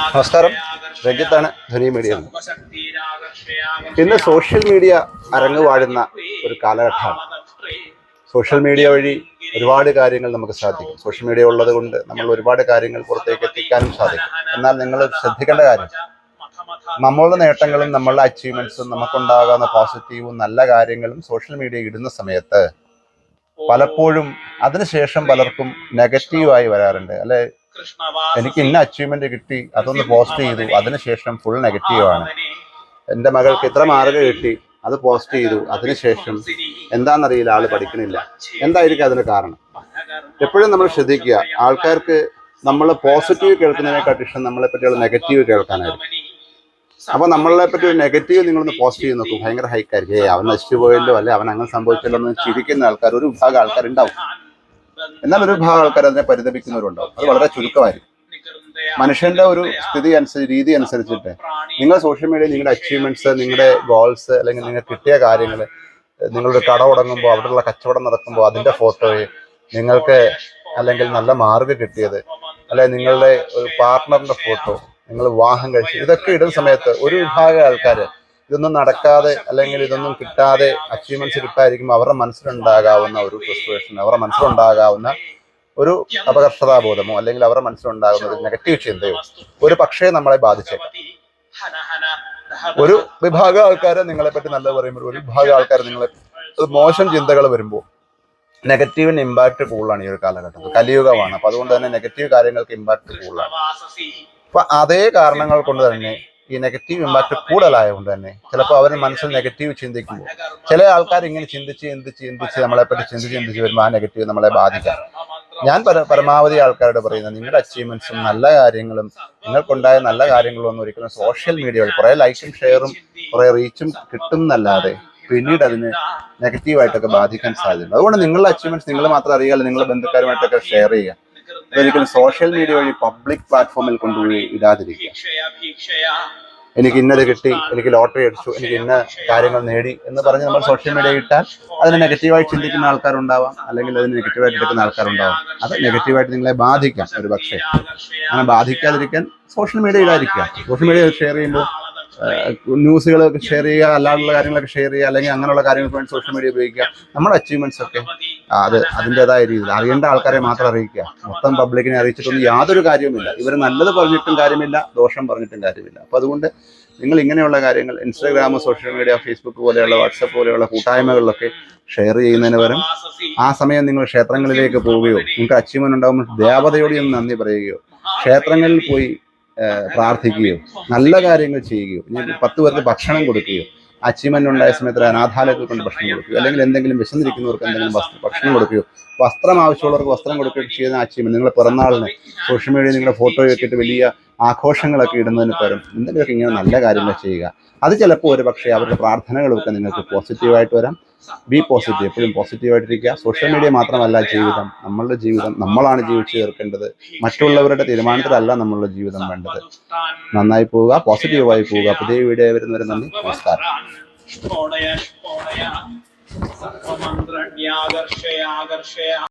നമസ്കാരം, രഞ്ജിത്താണ്, ധ്വനി മീഡിയ. ഇന്ന് social media അരങ്ങ് വാഴുന്ന ഒരു കാലഘട്ടമാണ്. സോഷ്യൽ മീഡിയ വഴി ഒരുപാട് കാര്യങ്ങൾ നമുക്ക് സാധിക്കും. സോഷ്യൽ മീഡിയ ഉള്ളത് കൊണ്ട് നമ്മൾ ഒരുപാട് കാര്യങ്ങൾ പുറത്തേക്ക് എത്തിക്കാനും സാധിക്കും. എന്നാൽ നിങ്ങൾ ശ്രദ്ധിക്കേണ്ട കാര്യം, നമ്മളുടെ നേട്ടങ്ങളും നമ്മളുടെ അച്ചീവ്മെന്റ്സും നമുക്കുണ്ടാകാവുന്ന പോസിറ്റീവും നല്ല കാര്യങ്ങളും സോഷ്യൽ മീഡിയ ഇടുന്ന സമയത്ത് പലപ്പോഴും അതിനുശേഷം പലർക്കും നെഗറ്റീവായി വരാറുണ്ട്. അല്ലെ, എനിക്ക് ഇന്ന അച്ചീവ്മെന്റ് കിട്ടി, അതൊന്ന് പോസ്റ്റ് ചെയ്തു, അതിനുശേഷം ഫുൾ നെഗറ്റീവാണ്. എൻ്റെ മകൾക്ക് ഇത്ര മാർക്ക് കിട്ടി, അത് പോസ്റ്റ് ചെയ്തു, അതിനുശേഷം എന്താണെന്നറിയില്ല, ആള് പഠിക്കണില്ല. എന്തായിരിക്കും അതിന് കാരണം? എപ്പോഴും നമ്മൾ ശ്രദ്ധിക്കുക, ആൾക്കാർക്ക് നമ്മൾ പോസിറ്റീവ് കേൾക്കുന്നതിനെക്കാട്ടി ഇഷ്ടം നമ്മളെ പറ്റിയുള്ള നെഗറ്റീവ് കേൾക്കാനായിരിക്കും. അപ്പൊ നമ്മളെ പറ്റി ഒരു നെഗറ്റീവ് നിങ്ങളൊന്ന് പോസ്റ്റ് ചെയ്ത് നോക്കും, ഭയങ്കര ഹൈക്കായിരിക്കും. അവൻ നശിച്ചു പോയല്ലോ, അല്ലെ അവൻ അങ്ങനെ സംഭവിച്ചല്ലോ എന്ന് ചിരിക്കുന്ന ആൾക്കാർ ഒരു വിഭാഗം ആൾക്കാരുണ്ടാവും. എന്നാൽ ഒരു വിഭാഗം ആൾക്കാർ അതിനെ പരിതപിക്കുന്നവരുണ്ടാവും. അത് വളരെ ചുരുക്കമായിരിക്കും. മനുഷ്യന്റെ ഒരു സ്ഥിതി അനുസരിച്ച്, രീതി അനുസരിച്ചിട്ട് നിങ്ങൾ സോഷ്യൽ മീഡിയയിൽ നിങ്ങളുടെ അച്ചീവ്മെന്റ്സ്, നിങ്ങളുടെ ഗോൾസ്, അല്ലെങ്കിൽ നിങ്ങൾ കിട്ടിയ കാര്യങ്ങൾ, നിങ്ങളൊരു കട തുടങ്ങുമ്പോൾ അവിടെയുള്ള കച്ചവടം നടക്കുമ്പോൾ അതിന്റെ ഫോട്ടോയെ, നിങ്ങൾക്ക് അല്ലെങ്കിൽ നല്ല മാർക്ക് കിട്ടിയത്, അല്ലെങ്കിൽ നിങ്ങളുടെ ഒരു പാർട്ട്ണറിന്റെ ഫോട്ടോ, നിങ്ങൾ വിവാഹം കഴിച്ചു, ഇതൊക്കെ ഇടുന്ന സമയത്ത് ഒരു വിഭാഗം ആൾക്കാർ ഇതൊന്നും നടക്കാതെ അല്ലെങ്കിൽ ഇതൊന്നും കിട്ടാതെ അച്ചീവ്മെന്റ്സ് കിട്ടാതിരിക്കുമ്പോൾ അവരുടെ മനസ്സിലുണ്ടാകാവുന്ന ഒരു ഫ്രസ്ട്രേഷൻ, അവരുടെ മനസ്സിലുണ്ടാകാവുന്ന ഒരു അപകർഷതാബോധമോ അല്ലെങ്കിൽ അവരുടെ മനസ്സിലുണ്ടാകുന്ന ഒരു നെഗറ്റീവ് ചിന്തയോ ഒരു പക്ഷേ നമ്മളെ ബാധിച്ചേക്കാം. ഒരു വിഭാഗം ആൾക്കാരെ നിങ്ങളെ പറ്റി നല്ലത് പറയുമ്പോൾ, ഒരു വിഭാഗം ആൾക്കാർ നിങ്ങളെ മോശം ചിന്തകൾ വരുമ്പോൾ നെഗറ്റീവിന് ഇമ്പാക്ട് കൂടുതലാണ്. ഈ ഒരു കാലഘട്ടത്തിൽ കലിയുഗമാണ്. അപ്പൊ അതുകൊണ്ട് തന്നെ നെഗറ്റീവ് കാര്യങ്ങൾക്ക് ഇമ്പാക്ട് കൂടുതലാണ്. അപ്പൊ അതേ കാരണങ്ങൾ കൊണ്ട് തന്നെ ഈ നെഗറ്റീവ് ഇമ്പാക്ട് കൂടുതലായതുകൊണ്ട് തന്നെ ചിലപ്പോൾ അവരുടെ മനസ്സിൽ നെഗറ്റീവ് ചിന്തിക്കുമ്പോൾ, ചില ആൾക്കാർ ഇങ്ങനെ ചിന്തിച്ച് നമ്മളെ പറ്റി ചിന്തിച്ച് വരുമ്പോൾ ആ നെഗറ്റീവ് നമ്മളെ ബാധിക്കാം. ഞാൻ പരമാവധി ആൾക്കാരോട് പറയുന്നത്, നിങ്ങളുടെ അച്ചീവ്മെന്റ്സും നല്ല കാര്യങ്ങളും നിങ്ങൾക്കുണ്ടായ നല്ല കാര്യങ്ങളും ഒന്നും ഒരിക്കലും സോഷ്യൽ മീഡിയ വഴി കുറെ ലൈക്കും ഷെയറും കുറെ റീച്ചും കിട്ടും എന്നല്ലാതെ പിന്നീട് അതിന് നെഗറ്റീവായിട്ടൊക്കെ ബാധിക്കാൻ സാധ്യതയുണ്ട്. അതുകൊണ്ട് നിങ്ങളുടെ അച്ചീവ്മെന്റ്സ് നിങ്ങൾ മാത്രം അറിയാതെ നിങ്ങളുടെ ബന്ധുക്കാരുമായിട്ടൊക്കെ ഷെയർ ചെയ്യുക. ഒരിക്കലും സോഷ്യൽ മീഡിയ വഴി പബ്ലിക് പ്ലാറ്റ്ഫോമിൽ കൊണ്ടുപോയി ഇടാതിരിക്കുക. എനിക്ക് ഇന്നത് കിട്ടി, എനിക്ക് ലോട്ടറി അടിച്ചു, എനിക്ക് ഇന്ന കാര്യങ്ങൾ നേടി എന്ന് പറഞ്ഞ് നമ്മൾ സോഷ്യൽ മീഡിയ ഇട്ടാൽ അതിന് നെഗറ്റീവായി ചിന്തിക്കുന്ന ആൾക്കാരുണ്ടാവാം, അല്ലെങ്കിൽ അതിന് നെഗറ്റീവായിട്ട് എടുക്കുന്ന ആൾക്കാരുണ്ടാവാം. അത് നെഗറ്റീവായിട്ട് നിങ്ങളെ ബാധിക്കാം. ഒരു പക്ഷേ അങ്ങനെ ബാധിക്കാതിരിക്കാൻ സോഷ്യൽ മീഡിയ ഇടാതിരിക്കുക. സോഷ്യൽ മീഡിയ ഷെയർ ചെയ്യുമ്പോൾ ന്യൂസുകളൊക്കെ ഷെയർ ചെയ്യുക, അല്ലാതുള്ള കാര്യങ്ങളൊക്കെ ഷെയർ ചെയ്യുക, അല്ലെങ്കിൽ അങ്ങനെയുള്ള കാര്യങ്ങൾക്ക് വേണ്ടി സോഷ്യൽ മീഡിയ ഉപയോഗിക്കുക. നമ്മുടെ അച്ചീവ്മെന്റ്സ് ഒക്കെ അത് അതിൻ്റെതായ രീതിയിൽ അറിയേണ്ട ആൾക്കാരെ മാത്രം അറിയിക്കുക. മൊത്തം പബ്ലിക്കിനെ അറിയിച്ചിട്ടൊന്നും യാതൊരു കാര്യവുമില്ല. ഇവർ നല്ലത് പറഞ്ഞിട്ടും കാര്യമില്ല, ദോഷം പറഞ്ഞിട്ടും കാര്യമില്ല. അപ്പോൾ അതുകൊണ്ട് നിങ്ങൾ ഇങ്ങനെയുള്ള കാര്യങ്ങൾ ഇൻസ്റ്റാഗ്രാം, സോഷ്യൽ മീഡിയ, ഫേസ്ബുക്ക് പോലെയുള്ള, വാട്സപ്പ് പോലെയുള്ള കൂട്ടായ്മകളിലൊക്കെ ഷെയർ ചെയ്യുന്നതിന് പകരം ആ സമയം നിങ്ങൾ ക്ഷേത്രങ്ങളിലേക്ക് പോവുകയോ, നിങ്ങൾക്ക് അച്ചീവ്മെന്റ് ഉണ്ടാകുമ്പോൾ ദേവതയോട് ഒന്ന് നന്ദി പറയുകയോ, ക്ഷേത്രങ്ങളിൽ പോയി പ്രാർത്ഥിക്കുകയോ, നല്ല കാര്യങ്ങൾ ചെയ്യുകയോ, 10 പേർക്ക് ഭക്ഷണം കൊടുക്കുകയോ, അച്ചീവ്മെന്റ് ഉണ്ടായ സമയത്ത് അനാഥാലയത്തിൽ കൊണ്ട് ഭക്ഷണം കൊടുക്കുകയോ, അല്ലെങ്കിൽ എന്തെങ്കിലും വിശന്നിരിക്കുന്നവർക്ക് എന്തെങ്കിലും ഭക്ഷണം കൊടുക്കുകയോ, വസ്ത്രം ആവശ്യമുള്ളവർക്ക് വസ്ത്രം കൊടുക്കുകയോ ചെയ്യുന്ന അച്ചീവ്മെന്റ്, നിങ്ങളുടെ പിറന്നാളിന് സോഷ്യൽ മീഡിയയിൽ നിങ്ങളുടെ ഫോട്ടോ വെച്ചിട്ട് വലിയ ആഘോഷങ്ങളൊക്കെ ഇടുന്നതിന് പകരം എന്തെങ്കിലുമൊക്കെ ഇങ്ങനെ നല്ല കാര്യങ്ങൾ ചെയ്യുക. അത് ചിലപ്പോൾ ഒരു പക്ഷേ അവരുടെ പ്രാർത്ഥനകളൊക്കെ നിങ്ങൾക്ക് പോസിറ്റീവായിട്ട് വരാം. ബി പോസിറ്റീവ്, എപ്പോഴും പോസിറ്റീവായിട്ടിരിക്കുക. സോഷ്യൽ മീഡിയ മാത്രമല്ല ജീവിതം, നമ്മളുടെ ജീവിതം നമ്മളാണ് ജീവിച്ചു തീർക്കേണ്ടത്. മറ്റുള്ളവരുടെ തീരുമാനത്തിലല്ല നമ്മളുടെ ജീവിതം വേണ്ടത്. നന്നായി പോവുക, പോസിറ്റീവായി പോവുക. പുതിയ വീഡിയോ വരുന്നവരെ നന്ദി, നമസ്കാരം.